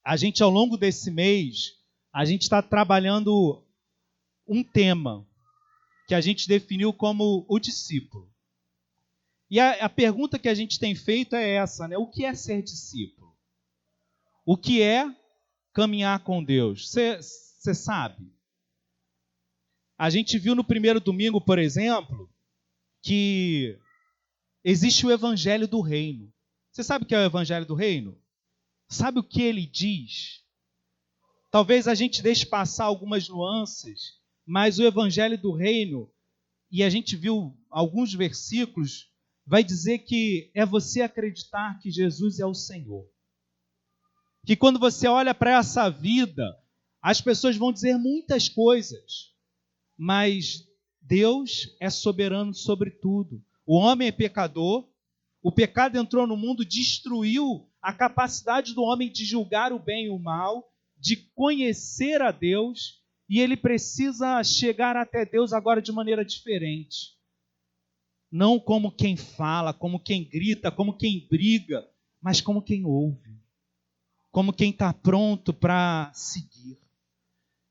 A gente, ao longo desse mês, a gente está trabalhando um tema que a gente definiu como o discípulo. E a pergunta que a gente tem feito é essa, né? O que é ser discípulo? O que é caminhar com Deus? Você sabe? A gente viu no primeiro domingo, por exemplo, que existe o evangelho do reino. Você sabe o que é o evangelho do reino? Sabe o que ele diz? Talvez a gente deixe passar algumas nuances, mas o evangelho do reino, e a gente viu alguns versículos, vai dizer que é você acreditar que Jesus é o Senhor. Que quando você olha para essa vida, as pessoas vão dizer muitas coisas, mas Deus é soberano sobre tudo. O homem é pecador, o pecado entrou no mundo, destruiu a capacidade do homem de julgar o bem e o mal, de conhecer a Deus, e ele precisa chegar até Deus agora de maneira diferente. Não como quem fala, como quem grita, como quem briga, mas como quem ouve. Como quem está pronto para seguir.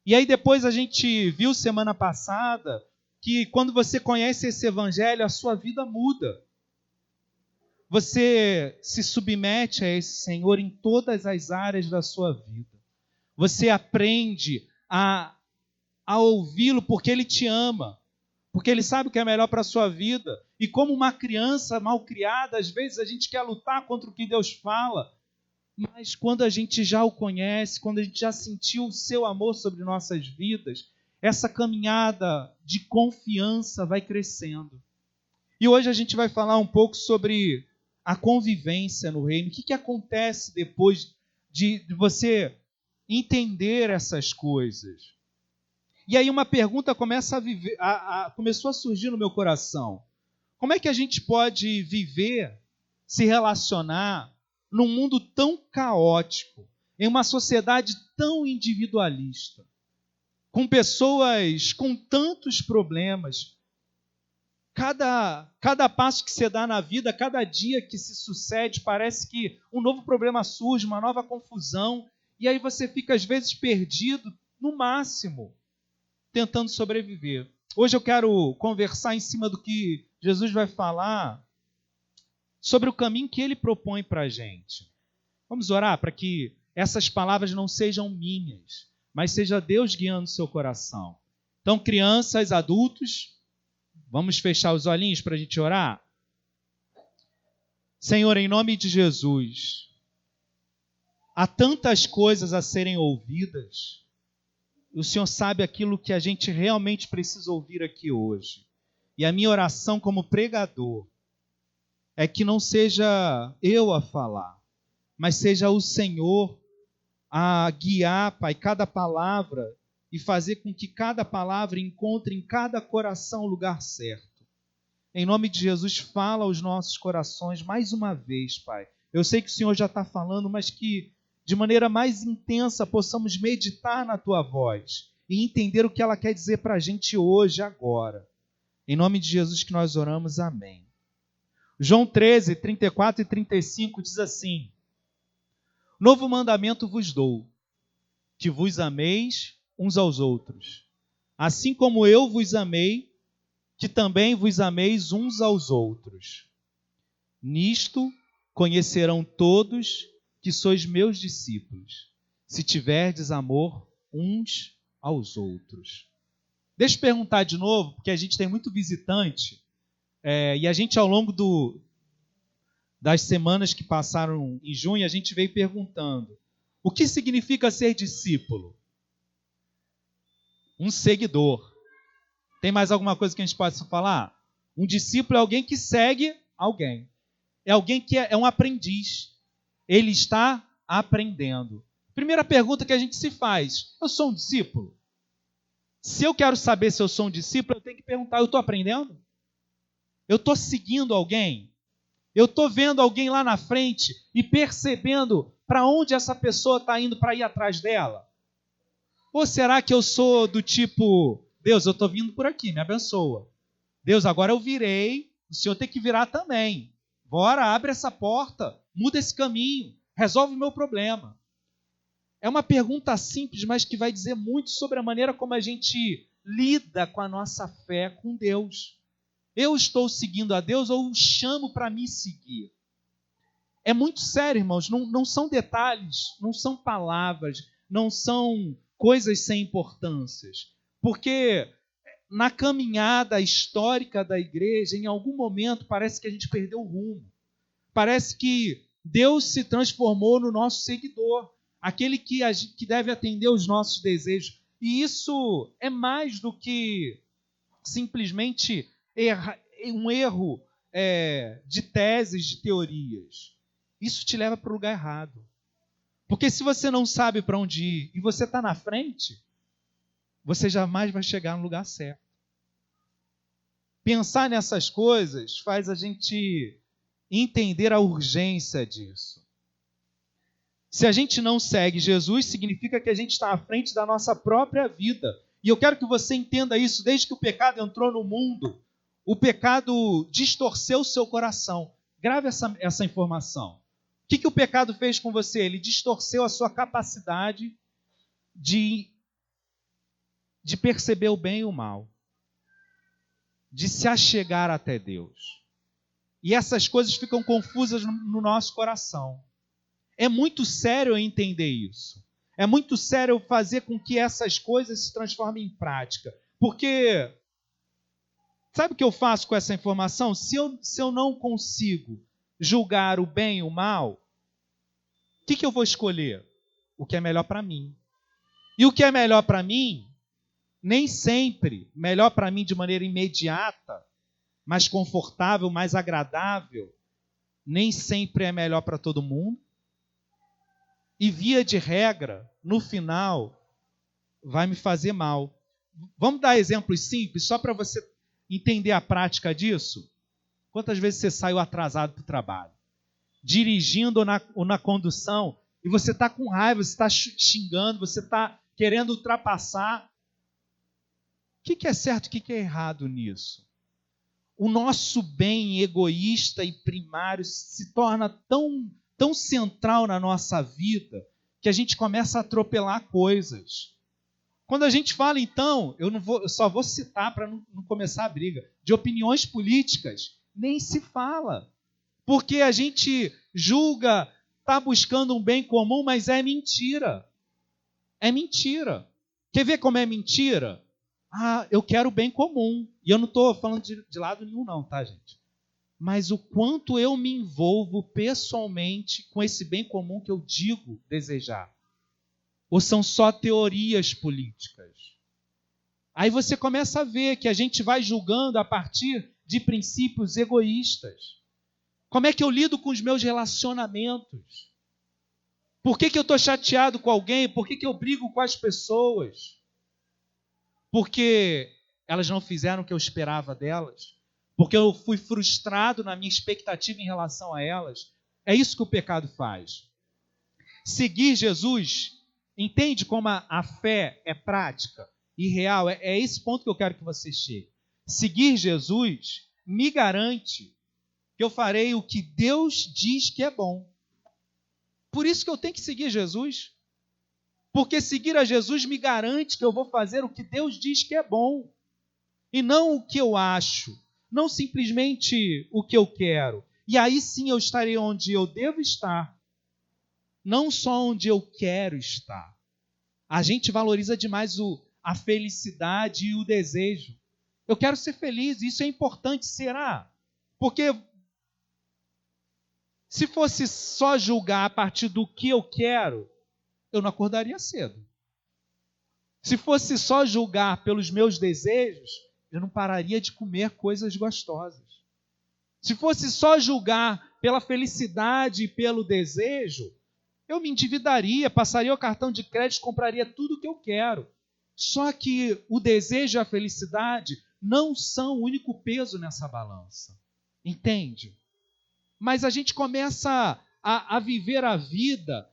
E aí depois a gente viu semana passada que quando você conhece esse evangelho, a sua vida muda. Você se submete a esse Senhor em todas as áreas da sua vida. Você aprende a ouvi-lo porque Ele te ama. Porque Ele sabe o que é melhor para a sua vida. E como uma criança mal criada, às vezes a gente quer lutar contra o que Deus fala. Mas quando a gente já o conhece, quando a gente já sentiu o seu amor sobre nossas vidas, essa caminhada de confiança vai crescendo. E hoje a gente vai falar um pouco sobre a convivência no reino. O que acontece depois de você entender essas coisas? E aí uma pergunta começou a surgir no meu coração. Como é que a gente pode viver, se relacionar num mundo tão caótico, em uma sociedade tão individualista, com pessoas com tantos problemas? Cada passo que você dá na vida, cada dia que se sucede, parece que um novo problema surge, uma nova confusão, e aí você fica às vezes perdido, no máximo, tentando sobreviver. Hoje eu quero conversar em cima do que Jesus vai falar sobre o caminho que Ele propõe para a gente. Vamos orar para que essas palavras não sejam minhas, mas seja Deus guiando o seu coração. Então, crianças, adultos, vamos fechar os olhinhos para a gente orar? Senhor, em nome de Jesus, há tantas coisas a serem ouvidas. O Senhor sabe aquilo que a gente realmente precisa ouvir aqui hoje. E a minha oração como pregador é que não seja eu a falar, mas seja o Senhor a guiar, Pai, cada palavra e fazer com que cada palavra encontre em cada coração o lugar certo. Em nome de Jesus, fala aos nossos corações mais uma vez, Pai. Eu sei que o Senhor já está falando, mas que de maneira mais intensa possamos meditar na Tua voz e entender o que ela quer dizer para a gente hoje, agora. Em nome de Jesus que nós oramos, amém. João 13, 34 e 35 diz assim: Novo mandamento vos dou, que vos ameis uns aos outros, assim como eu vos amei, que também vos ameis uns aos outros. Nisto conhecerão todos que sois meus discípulos, se tiverdes amor uns aos outros. Deixa eu perguntar de novo, porque a gente tem muito visitante, e a gente ao longo das semanas que passaram em junho, a gente veio perguntando: o que significa ser discípulo? Um seguidor. Tem mais alguma coisa que a gente possa falar? Um discípulo é alguém que segue alguém. É alguém que é um aprendiz. Ele está aprendendo. Primeira pergunta que a gente se faz: eu sou um discípulo? Se eu quero saber se eu sou um discípulo, eu tenho que perguntar: eu estou aprendendo? Eu estou seguindo alguém? Eu estou vendo alguém lá na frente e percebendo para onde essa pessoa está indo para ir atrás dela? Ou será que eu sou do tipo: Deus, eu estou vindo por aqui, me abençoa. Deus, agora eu virei, o Senhor tem que virar também. Bora, abre essa porta, muda esse caminho, resolve o meu problema. É uma pergunta simples, mas que vai dizer muito sobre a maneira como a gente lida com a nossa fé com Deus. Eu estou seguindo a Deus ou o chamo para me seguir? É muito sério, irmãos. Não são detalhes, não são palavras, não são coisas sem importâncias. Porque na caminhada histórica da igreja, em algum momento, parece que a gente perdeu o rumo. Parece que Deus se transformou no nosso seguidor, aquele que deve atender os nossos desejos. E isso é mais do que simplesmente um erro de teses, de teorias. Isso te leva para o lugar errado. Porque se você não sabe para onde ir e você está na frente, você jamais vai chegar no lugar certo. Pensar nessas coisas faz a gente entender a urgência disso. Se a gente não segue Jesus, significa que a gente está à frente da nossa própria vida. E eu quero que você entenda isso. Desde que o pecado entrou no mundo, o pecado distorceu o seu coração. Grave essa informação. O que o pecado fez com você? Ele distorceu a sua capacidade de perceber o bem e o mal, de se achegar até Deus. E essas coisas ficam confusas no nosso coração. É muito sério eu entender isso. É muito sério eu fazer com que essas coisas se transformem em prática. Porque, sabe o que eu faço com essa informação? Se eu não consigo julgar o bem e o mal, o que eu vou escolher? O que é melhor para mim. E o que é melhor para mim, nem sempre melhor para mim de maneira imediata, mais confortável, mais agradável, nem sempre é melhor para todo mundo. E via de regra, no final, vai me fazer mal. Vamos dar exemplos simples, só para você entender a prática disso? Quantas vezes você saiu atrasado para o trabalho? Dirigindo ou na condução, e você está com raiva, você está xingando, você está querendo ultrapassar. O que é certo e o que é errado nisso? O nosso bem egoísta e primário se torna tão central na nossa vida que a gente começa a atropelar coisas. Quando a gente fala, então, eu só vou citar para não começar a briga, de opiniões políticas, nem se fala. Porque a gente julga, está buscando um bem comum, mas é mentira. É mentira. Quer ver como é mentira? Eu quero o bem comum. E eu não estou falando de lado nenhum não, tá, gente? Mas o quanto eu me envolvo pessoalmente com esse bem comum que eu digo desejar. Ou são só teorias políticas? Aí você começa a ver que a gente vai julgando a partir de princípios egoístas. Como é que eu lido com os meus relacionamentos? Por que eu estou chateado com alguém? Por que eu brigo com as pessoas? Porque elas não fizeram o que eu esperava delas? Porque eu fui frustrado na minha expectativa em relação a elas? É isso que o pecado faz. Seguir Jesus, entende como a fé é prática e real? É esse ponto que eu quero que você chegue. Seguir Jesus me garante que eu farei o que Deus diz que é bom. Por isso que eu tenho que seguir Jesus. Porque seguir a Jesus me garante que eu vou fazer o que Deus diz que é bom. E não o que eu acho. Não simplesmente o que eu quero. E aí sim eu estarei onde eu devo estar. Não só onde eu quero estar. A gente valoriza demais a felicidade e o desejo. Eu quero ser feliz, isso é importante, será? Porque se fosse só julgar a partir do que eu quero, eu não acordaria cedo. Se fosse só julgar pelos meus desejos, eu não pararia de comer coisas gostosas. Se fosse só julgar pela felicidade e pelo desejo, eu me endividaria, passaria o cartão de crédito, compraria tudo o que eu quero. Só que o desejo e a felicidade não são o único peso nessa balança. Entende? Mas a gente começa a viver a vida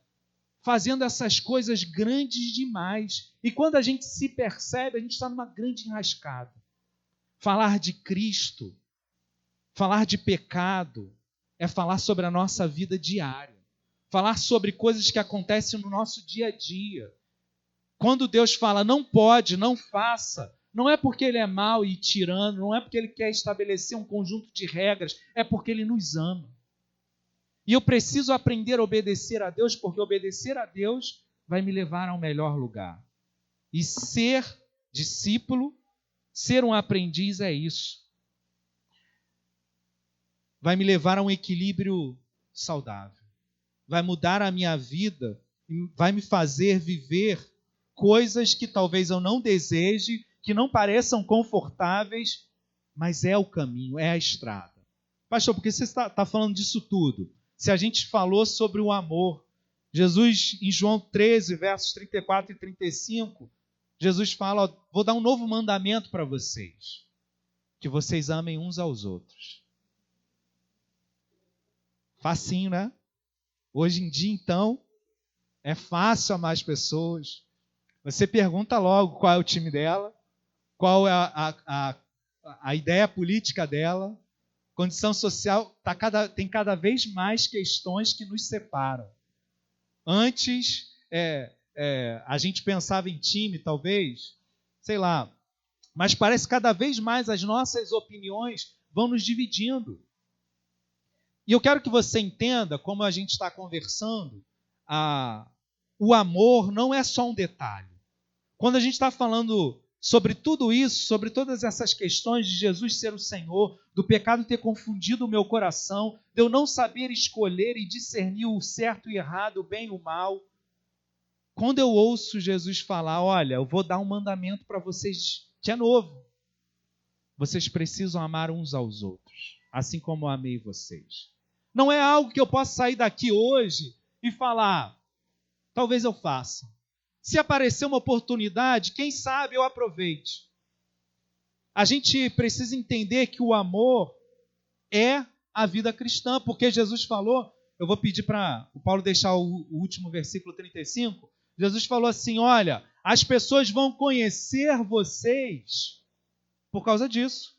fazendo essas coisas grandes demais. E quando a gente se percebe, a gente está numa grande enrascada. Falar de Cristo, falar de pecado, é falar sobre a nossa vida diária. falar sobre coisas que acontecem no nosso dia a dia. Quando Deus fala não pode, não faça, não é porque Ele é mau e tirano, não é porque Ele quer estabelecer um conjunto de regras, é porque Ele nos ama. E eu preciso aprender a obedecer a Deus, porque obedecer a Deus vai me levar a um melhor lugar. E ser discípulo, ser um aprendiz é isso. Vai me levar a um equilíbrio saudável. Vai mudar a minha vida, vai me fazer viver coisas que talvez eu não deseje, que não pareçam confortáveis, mas é o caminho, é a estrada. Pastor, por que você está falando disso tudo? Se a gente falou sobre o amor, Jesus, em João 13, versos 34 e 35, Jesus fala, ó, vou dar um novo mandamento para vocês, que vocês amem uns aos outros. Facinho, né? Hoje em dia, então, é fácil amar as pessoas. Você pergunta logo qual é o time dela, qual é a ideia política dela, condição social, tem cada vez mais questões que nos separam. Antes, a gente pensava em time, talvez, sei lá, mas parece que cada vez mais as nossas opiniões vão nos dividindo. E eu quero que você entenda, como a gente está conversando, o amor não é só um detalhe. Quando a gente está falando sobre tudo isso, sobre todas essas questões de Jesus ser o Senhor, do pecado ter confundido o meu coração, de eu não saber escolher e discernir o certo e o errado, o bem e o mal, quando eu ouço Jesus falar, olha, eu vou dar um mandamento para vocês que é novo. Vocês precisam amar uns aos outros, assim como eu amei vocês. Não é algo que eu possa sair daqui hoje e falar, talvez eu faça. Se aparecer uma oportunidade, quem sabe eu aproveite. A gente precisa entender que o amor é a vida cristã, porque Jesus falou, eu vou pedir para o Paulo deixar o último versículo 35, Jesus falou assim, olha, as pessoas vão conhecer vocês por causa disso.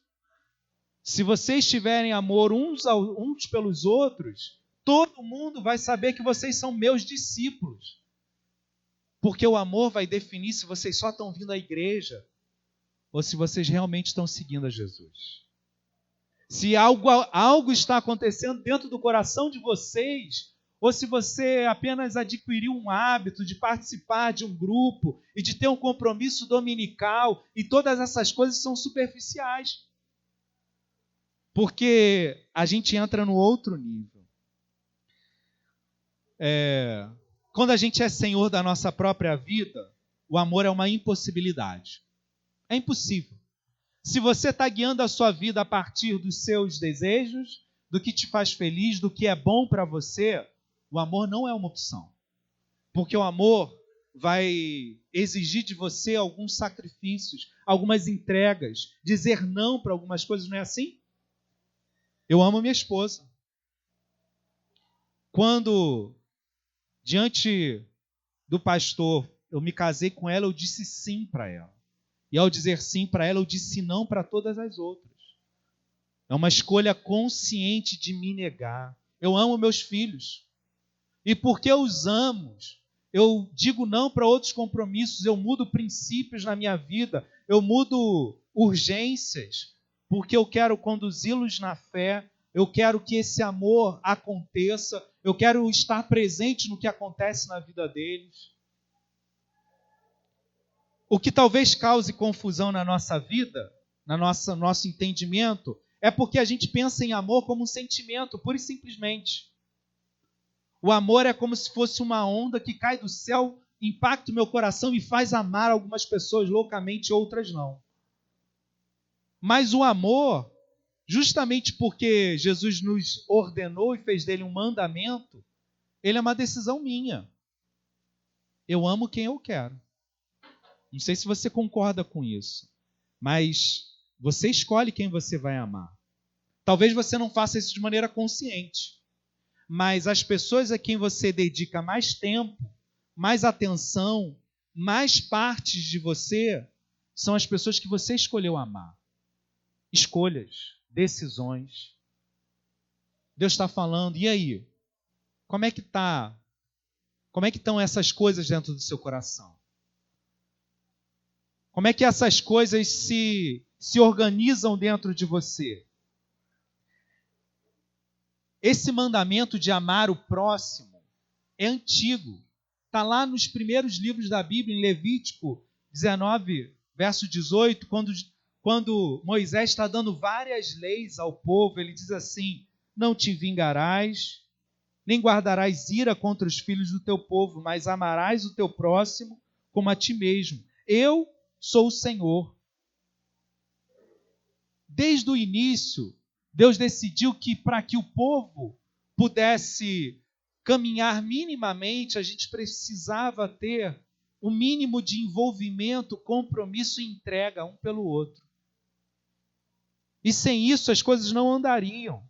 Se vocês tiverem amor uns pelos outros, todo mundo vai saber que vocês são meus discípulos. Porque o amor vai definir se vocês só estão vindo à igreja ou se vocês realmente estão seguindo a Jesus. Se algo está acontecendo dentro do coração de vocês, ou se você apenas adquiriu um hábito de participar de um grupo e de ter um compromisso dominical, e todas essas coisas são superficiais. Porque a gente entra no outro nível. Quando a gente é senhor da nossa própria vida, o amor é uma impossibilidade. É impossível. Se você está guiando a sua vida a partir dos seus desejos, do que te faz feliz, do que é bom para você, o amor não é uma opção. Porque o amor vai exigir de você alguns sacrifícios, algumas entregas, dizer não para algumas coisas, não é assim? Eu amo minha esposa. Quando diante do pastor, eu me casei com ela, eu disse sim para ela. E ao dizer sim para ela, eu disse não para todas as outras. É uma escolha consciente de me negar. Eu amo meus filhos. E porque eu os amo, eu digo não para outros compromissos, eu mudo princípios na minha vida, eu mudo urgências, porque eu quero conduzi-los na fé, eu quero que esse amor aconteça, eu quero estar presente no que acontece na vida deles. O que talvez cause confusão na nossa vida, nosso entendimento, é porque a gente pensa em amor como um sentimento, pura e simplesmente. O amor é como se fosse uma onda que cai do céu, impacta o meu coração e faz amar algumas pessoas loucamente, outras não. Mas o amor, justamente porque Jesus nos ordenou e fez dele um mandamento, ele é uma decisão minha. Eu amo quem eu quero. Não sei se você concorda com isso, mas você escolhe quem você vai amar. Talvez você não faça isso de maneira consciente, mas as pessoas a quem você dedica mais tempo, mais atenção, mais partes de você, são as pessoas que você escolheu amar. Escolhas, decisões. Deus está falando, e aí? Como é que está Como é que estão essas coisas dentro do seu coração? Como é que essas coisas se organizam dentro de você? Esse mandamento de amar o próximo é antigo. Está lá nos primeiros livros da Bíblia, em Levítico 19, verso 18, quando Moisés está dando várias leis ao povo, ele diz assim: não te vingarás, nem guardarás ira contra os filhos do teu povo, mas amarás o teu próximo como a ti mesmo. Eu sou o Senhor. Desde o início, Deus decidiu que para que o povo pudesse caminhar minimamente, a gente precisava ter o mínimo de envolvimento, compromisso e entrega um pelo outro. E sem isso as coisas não andariam.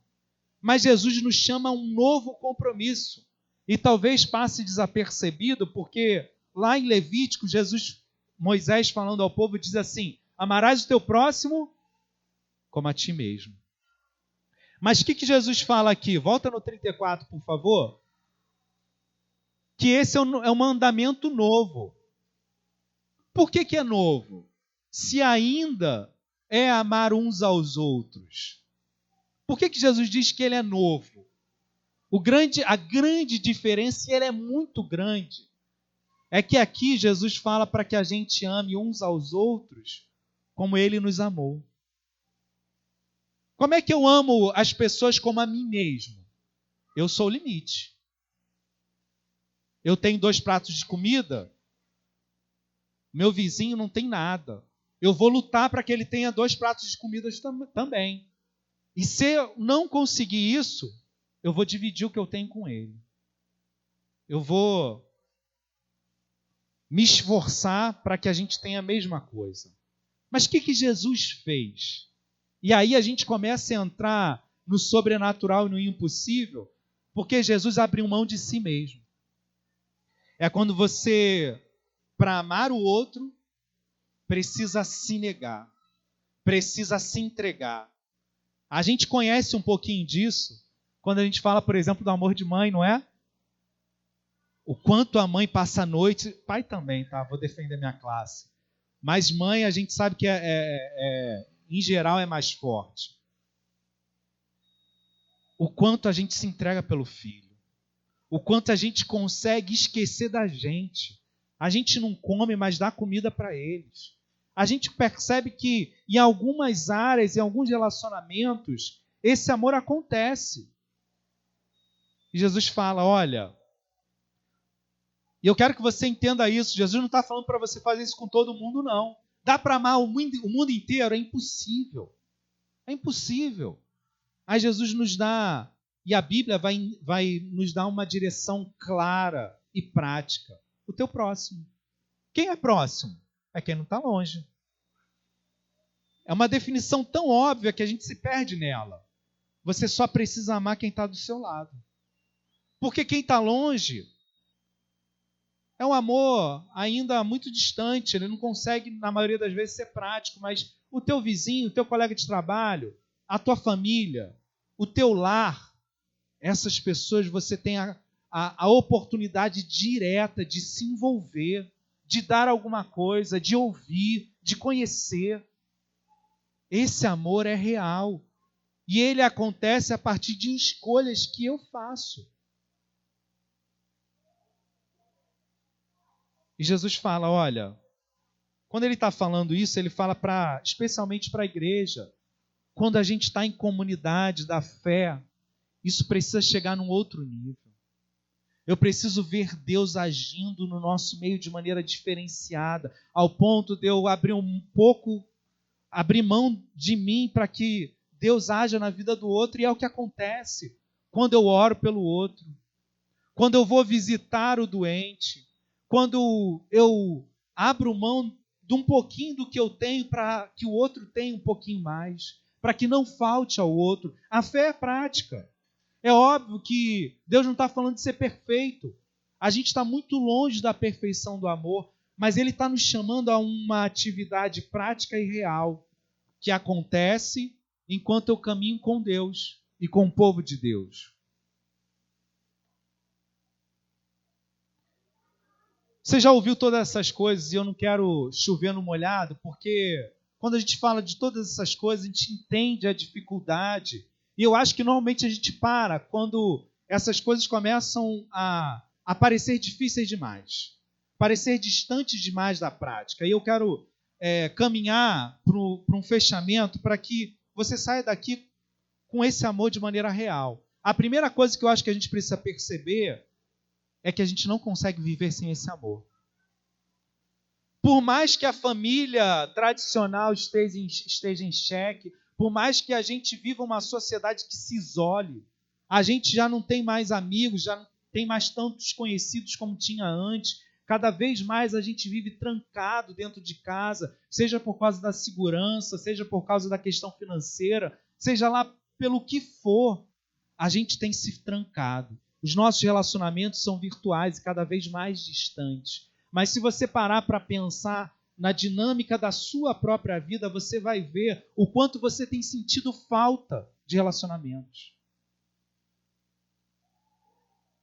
Mas Jesus nos chama a um novo compromisso. E talvez passe desapercebido, porque lá em Levítico, Moisés falando ao povo, diz assim: amarás o teu próximo como a ti mesmo. Mas o que Jesus fala aqui? Volta no 34, por favor. Que esse é um mandamento novo. Por que é novo? Se ainda é amar uns aos outros. Por que Jesus diz que ele é novo? A grande diferença, e ela é muito grande, é que aqui Jesus fala para que a gente ame uns aos outros como ele nos amou. Como é que eu amo as pessoas como a mim mesmo? Eu sou o limite. Eu tenho 2 pratos de comida, meu vizinho não tem nada. Eu vou lutar para que ele tenha 2 pratos de comida também. E se eu não conseguir isso, eu vou dividir o que eu tenho com ele. Eu vou me esforçar para que a gente tenha a mesma coisa. Mas o que Jesus fez? E aí a gente começa a entrar no sobrenatural e no impossível, porque Jesus abriu mão de si mesmo. É quando você, para amar o outro, precisa se negar, precisa se entregar. A gente conhece um pouquinho disso quando a gente fala, por exemplo, do amor de mãe, não é? O quanto a mãe passa a noite, pai também, tá? Vou defender minha classe. Mas mãe, a gente sabe que em geral é mais forte. O quanto a gente se entrega pelo filho. O quanto a gente consegue esquecer da gente. A gente não come, mas dá comida para eles. A gente percebe que em algumas áreas, em alguns relacionamentos, esse amor acontece. E Jesus fala, olha, e eu quero que você entenda isso, Jesus não está falando para você fazer isso com todo mundo, não. Dá para amar o mundo inteiro? É impossível. É impossível. Aí Jesus nos dá, e a Bíblia vai nos dar uma direção clara e prática. O teu próximo. Quem é próximo? É quem não está longe. É uma definição tão óbvia que a gente se perde nela. Você só precisa amar quem está do seu lado. Porque quem está longe é um amor ainda muito distante, ele não consegue, na maioria das vezes, ser prático, mas o teu vizinho, o teu colega de trabalho, a tua família, o teu lar, essas pessoas você tem a oportunidade direta de se envolver, de dar alguma coisa, de ouvir, de conhecer. Esse amor é real. E ele acontece a partir de escolhas que eu faço. E Jesus fala, olha, quando ele está falando isso, ele fala especialmente para a igreja. Quando a gente está em comunidade da fé, isso precisa chegar num outro nível. Eu preciso ver Deus agindo no nosso meio de maneira diferenciada, ao ponto de eu abrir mão de mim para que Deus haja na vida do outro, e é o que acontece quando eu oro pelo outro, quando eu vou visitar o doente, quando eu abro mão de um pouquinho do que eu tenho para que o outro tenha um pouquinho mais, para que não falte ao outro. A fé é prática. É óbvio que Deus não está falando de ser perfeito. A gente está muito longe da perfeição do amor, mas Ele está nos chamando a uma atividade prática e real que acontece enquanto eu caminho com Deus e com o povo de Deus. Você já ouviu todas essas coisas e eu não quero chover no molhado, porque quando a gente fala de todas essas coisas, a gente entende a dificuldade. E eu acho que normalmente a gente para quando essas coisas começam a parecer difíceis demais, parecer distantes demais da prática. E eu quero caminhar para um fechamento para que você saia daqui com esse amor de maneira real. A primeira coisa que eu acho que a gente precisa perceber é que a gente não consegue viver sem esse amor. Por mais que a família tradicional esteja em xeque, por mais que a gente viva uma sociedade que se isole, a gente já não tem mais amigos, já não tem mais tantos conhecidos como tinha antes. Cada vez mais a gente vive trancado dentro de casa, seja por causa da segurança, seja por causa da questão financeira, seja lá pelo que for, a gente tem se trancado. Os nossos relacionamentos são virtuais e cada vez mais distantes. Mas se você parar para pensar na dinâmica da sua própria vida, você vai ver o quanto você tem sentido falta de relacionamentos.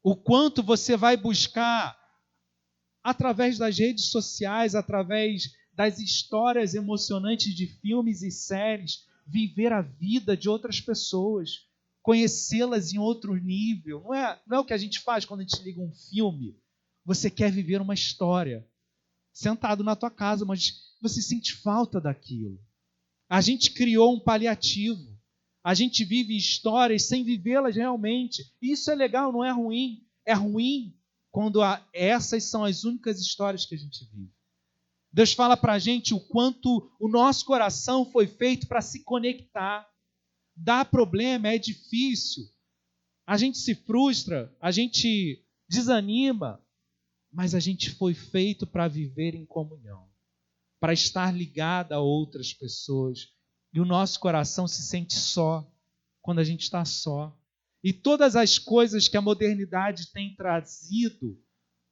O quanto você vai buscar, através das redes sociais, através das histórias emocionantes de filmes e séries, viver a vida de outras pessoas, conhecê-las em outro nível. Não é o que a gente faz quando a gente liga um filme. Você quer viver uma história, sentado na tua casa, mas você sente falta daquilo. A gente criou um paliativo. A gente vive histórias sem vivê-las realmente. E isso é legal, não é ruim. É ruim quando essas são as únicas histórias que a gente vive. Deus fala para a gente o quanto o nosso coração foi feito para se conectar. Dá problema, é difícil. A gente se frustra, a gente desanima, mas a gente foi feito para viver em comunhão, para estar ligado a outras pessoas. E o nosso coração se sente só quando a gente está só. E todas as coisas que a modernidade tem trazido,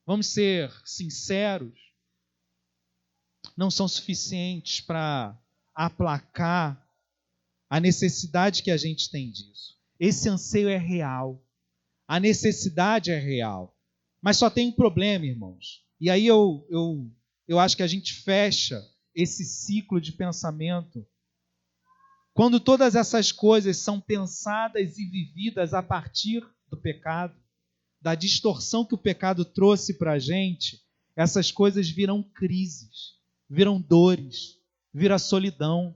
vamos ser sinceros, não são suficientes para aplacar a necessidade que a gente tem disso. Esse anseio é real. A necessidade é real. Mas só tem um problema, irmãos. E aí eu acho que a gente fecha esse ciclo de pensamento quando todas essas coisas são pensadas e vividas a partir do pecado, da distorção que o pecado trouxe para a gente. Essas coisas viram crises, viram dores, viram solidão.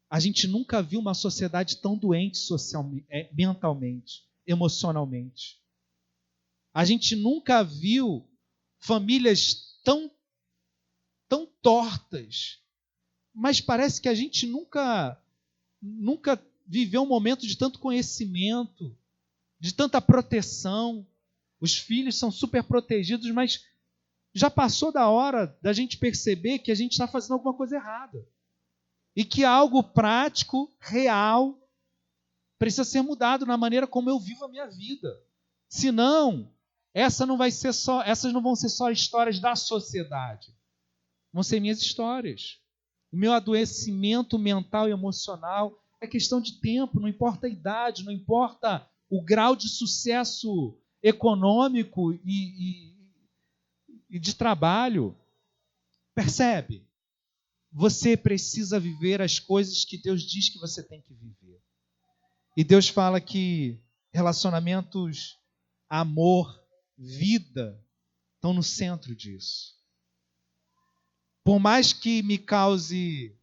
A gente nunca viu uma sociedade tão doente mentalmente, emocionalmente. A gente nunca viu famílias tão tortas. Mas parece que a gente nunca viveu um momento de tanto conhecimento, de tanta proteção. Os filhos são super protegidos, mas já passou da hora da gente perceber que a gente está fazendo alguma coisa errada. E que algo prático, real, precisa ser mudado na maneira como eu vivo a minha vida. Senão, essas não vão ser só histórias da sociedade. Vão ser minhas histórias. O meu adoecimento mental e emocional é questão de tempo, não importa a idade, não importa o grau de sucesso econômico e de trabalho. Percebe? Você precisa viver as coisas que Deus diz que você tem que viver. E Deus fala que relacionamentos, amor, vida estão no centro disso. Por mais que me cause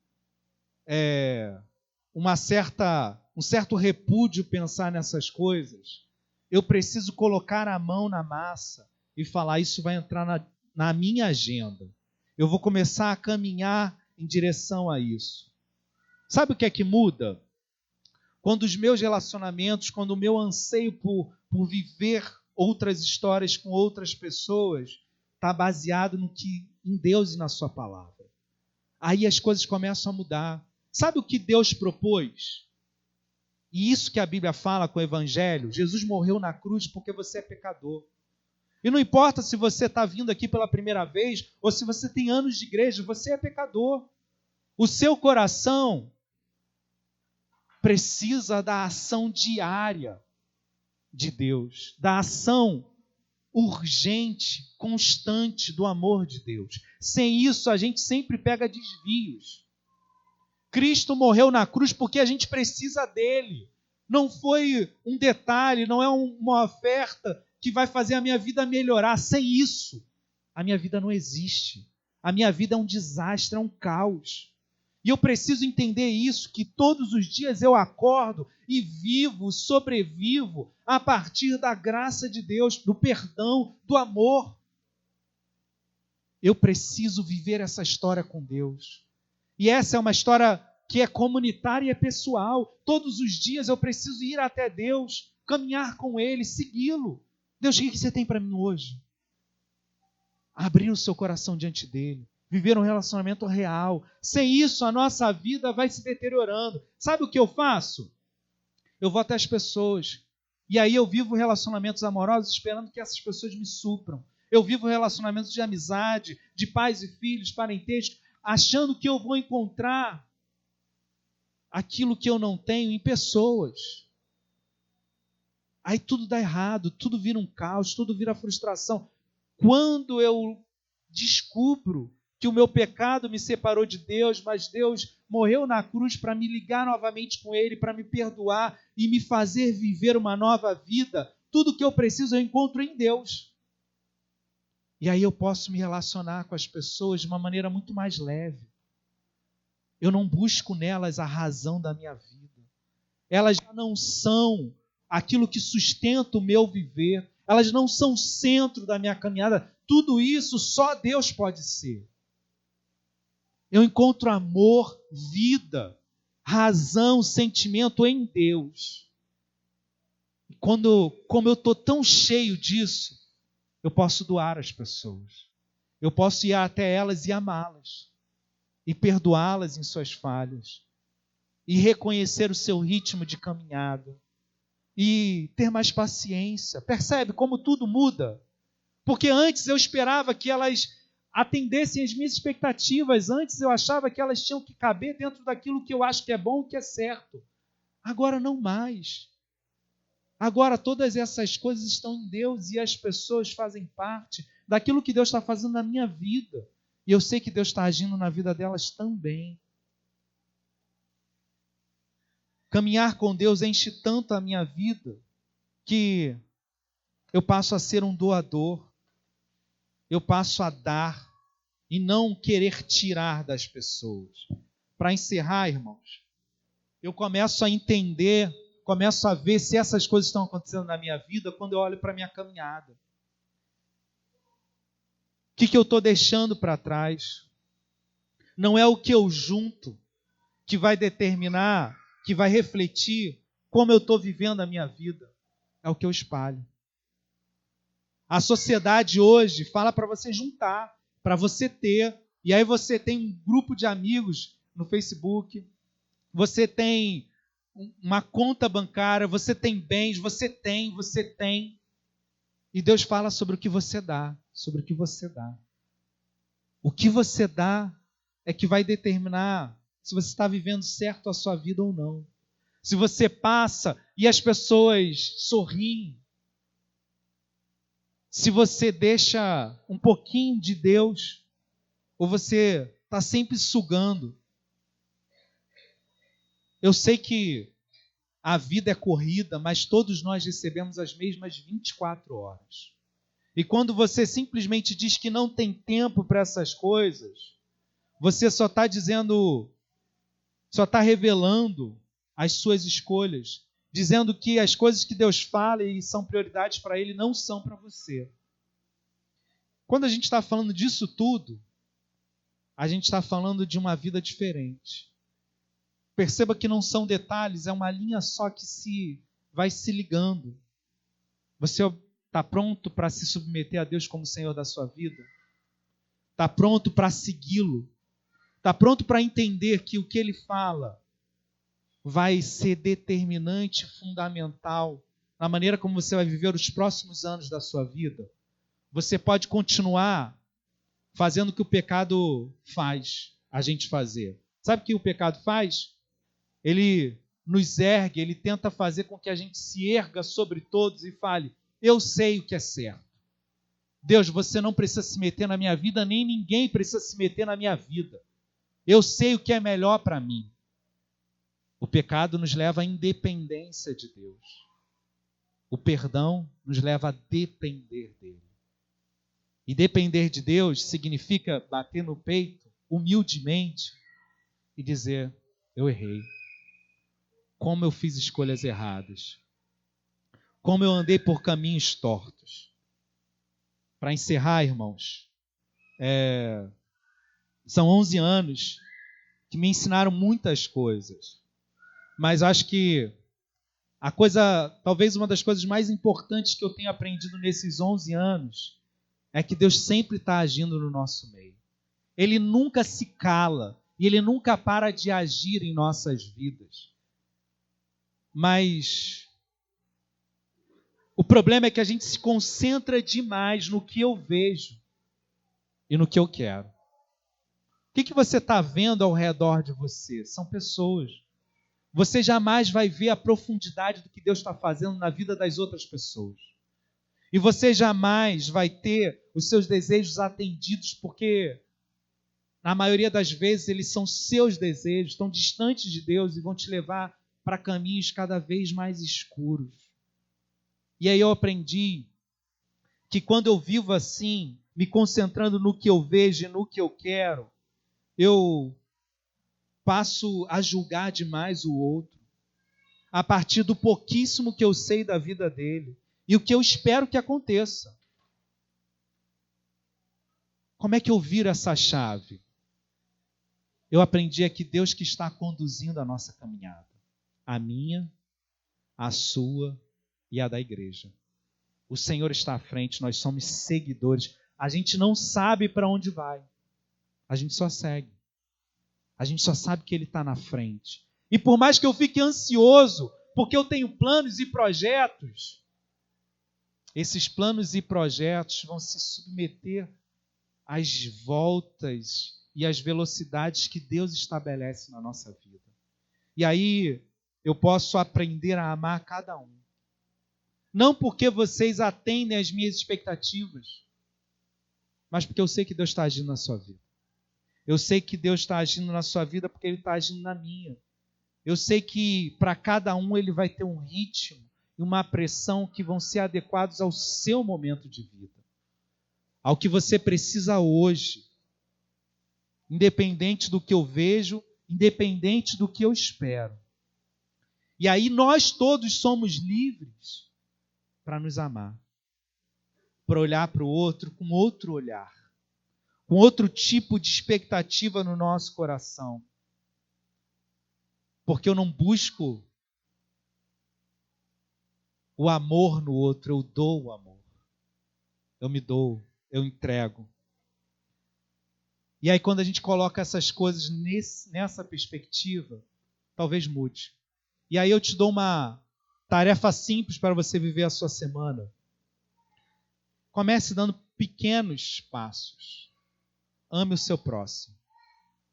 um certo repúdio pensar nessas coisas, eu preciso colocar a mão na massa e falar, isso vai entrar na minha agenda. Eu vou começar a caminhar em direção a isso. Sabe o que é que muda? Quando os meus relacionamentos, quando o meu anseio por viver outras histórias com outras pessoas está baseado em Deus e na sua palavra. Aí as coisas começam a mudar. Sabe o que Deus propôs? E isso que a Bíblia fala com o Evangelho, Jesus morreu na cruz porque você é pecador. E não importa se você está vindo aqui pela primeira vez ou se você tem anos de igreja, você é pecador. O seu coração precisa da ação diária de Deus, da ação urgente, constante do amor de Deus. Sem isso, a gente sempre pega desvios. Cristo morreu na cruz porque a gente precisa dele. Não foi um detalhe, não é uma oferta que vai fazer a minha vida melhorar. Sem isso, a minha vida não existe. A minha vida é um desastre, é um caos. E eu preciso entender isso, que todos os dias eu acordo e vivo, sobrevivo a partir da graça de Deus, do perdão, do amor. Eu preciso viver essa história com Deus. E essa é uma história que é comunitária e é pessoal. Todos os dias eu preciso ir até Deus, caminhar com Ele, segui-lo. Deus, o que você tem para mim hoje? Abrir o seu coração diante dEle. Viver um relacionamento real. Sem isso, a nossa vida vai se deteriorando. Sabe o que eu faço? Eu vou até as pessoas. E aí eu vivo relacionamentos amorosos esperando que essas pessoas me supram. Eu vivo relacionamentos de amizade, de pais e filhos, parentesco, achando que eu vou encontrar aquilo que eu não tenho em pessoas. Aí tudo dá errado, tudo vira um caos, tudo vira frustração. Quando eu descubro que o meu pecado me separou de Deus, mas Deus morreu na cruz para me ligar novamente com Ele, para me perdoar e me fazer viver uma nova vida, tudo que eu preciso eu encontro em Deus. E aí eu posso me relacionar com as pessoas de uma maneira muito mais leve. Eu não busco nelas a razão da minha vida. Elas já não são aquilo que sustenta o meu viver. Elas não são o centro da minha caminhada. Tudo isso só Deus pode ser. Eu encontro amor, vida, razão, sentimento em Deus. E como eu estou tão cheio disso, eu posso doar às pessoas. Eu posso ir até elas e amá-las. E perdoá-las em suas falhas. E reconhecer o seu ritmo de caminhada. E ter mais paciência. Percebe como tudo muda? Porque antes eu esperava que elas atendessem às minhas expectativas. Antes eu achava que elas tinham que caber dentro daquilo que eu acho que é bom, que é certo. Agora não mais. Agora todas essas coisas estão em Deus e as pessoas fazem parte daquilo que Deus está fazendo na minha vida. E eu sei que Deus está agindo na vida delas também. Caminhar com Deus enche tanto a minha vida que eu passo a ser um doador. Eu passo a dar e não querer tirar das pessoas. Para encerrar, irmãos, eu começo a entender, começo a ver se essas coisas estão acontecendo na minha vida quando eu olho para a minha caminhada. O que eu estou deixando para trás? Não é o que eu junto que vai determinar, que vai refletir como eu estou vivendo a minha vida. É o que eu espalho. A sociedade hoje fala para você juntar, para você ter. E aí você tem um grupo de amigos no Facebook, você tem uma conta bancária, você tem bens, você tem. E Deus fala sobre o que você dá, sobre o que você dá. O que você dá é que vai determinar se você está vivendo certo a sua vida ou não. Se você passa e as pessoas sorriem. Se você deixa um pouquinho de Deus, ou você está sempre sugando. Eu sei que a vida é corrida, mas todos nós recebemos as mesmas 24 horas. E quando você simplesmente diz que não tem tempo para essas coisas, você só está dizendo, só está revelando as suas escolhas, dizendo que as coisas que Deus fala e são prioridades para Ele não são para você. Quando a gente está falando disso tudo, a gente está falando de uma vida diferente. Perceba que não são detalhes, é uma linha só que vai se ligando. Você está pronto para se submeter a Deus como Senhor da sua vida? Está pronto para segui-lo? Está pronto para entender que o que Ele fala vai ser determinante, fundamental na maneira como você vai viver os próximos anos da sua vida? Você pode continuar fazendo o que o pecado faz a gente fazer. Sabe o que o pecado faz? Ele nos ergue, ele tenta fazer com que a gente se erga sobre todos e fale, eu sei o que é certo. Deus, você não precisa se meter na minha vida, nem ninguém precisa se meter na minha vida. Eu sei o que é melhor para mim. O pecado nos leva à independência de Deus. O perdão nos leva a depender dele. E depender de Deus significa bater no peito, humildemente, e dizer, eu errei. Como eu fiz escolhas erradas. Como eu andei por caminhos tortos. Para encerrar, irmãos, são 11 anos que me ensinaram muitas coisas. Mas acho que talvez uma das coisas mais importantes que eu tenho aprendido nesses 11 anos é que Deus sempre está agindo no nosso meio. Ele nunca se cala e Ele nunca para de agir em nossas vidas. Mas o problema é que a gente se concentra demais no que eu vejo e no que eu quero. O que você está vendo ao redor de você? São pessoas. Você jamais vai ver a profundidade do que Deus está fazendo na vida das outras pessoas. E você jamais vai ter os seus desejos atendidos, porque na maioria das vezes eles são seus desejos, estão distantes de Deus e vão te levar para caminhos cada vez mais escuros. E aí eu aprendi que quando eu vivo assim, me concentrando no que eu vejo e no que eu quero, eu passo a julgar demais o outro, a partir do pouquíssimo que eu sei da vida dele e o que eu espero que aconteça. Como é que eu viro essa chave? Eu aprendi que Deus que está conduzindo a nossa caminhada, a minha, a sua e a da igreja. O Senhor está à frente, nós somos seguidores. A gente não sabe para onde vai, a gente só segue. A gente só sabe que Ele está na frente. E por mais que eu fique ansioso, porque eu tenho planos e projetos, esses planos e projetos vão se submeter às voltas e às velocidades que Deus estabelece na nossa vida. E aí eu posso aprender a amar cada um. Não porque vocês atendem às minhas expectativas, mas porque eu sei que Deus está agindo na sua vida. Eu sei que Deus está agindo na sua vida porque Ele está agindo na minha. Eu sei que para cada um Ele vai ter um ritmo e uma pressão que vão ser adequados ao seu momento de vida. Ao que você precisa hoje. Independente do que eu vejo, independente do que eu espero. E aí nós todos somos livres para nos amar. Para olhar para o outro com outro olhar. Com outro tipo de expectativa no nosso coração. Porque eu não busco o amor no outro, eu dou o amor. Eu me dou, eu entrego. E aí quando a gente coloca essas coisas nessa perspectiva, talvez mude. E aí eu te dou uma tarefa simples para você viver a sua semana. Comece dando pequenos passos. Ame o seu próximo.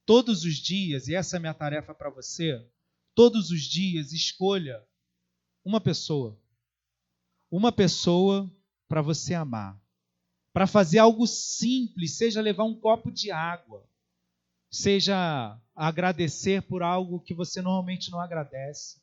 Todos os dias, e essa é a minha tarefa para você, todos os dias escolha uma pessoa. Uma pessoa para você amar. Para fazer algo simples, seja levar um copo de água, seja agradecer por algo que você normalmente não agradece,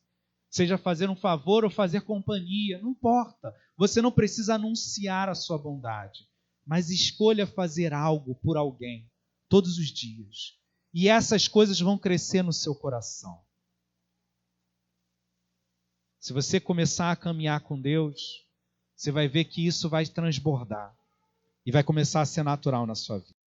seja fazer um favor ou fazer companhia, não importa. Você não precisa anunciar a sua bondade, mas escolha fazer algo por alguém todos os dias. E essas coisas vão crescer no seu coração. Se você começar a caminhar com Deus, você vai ver que isso vai transbordar e vai começar a ser natural na sua vida.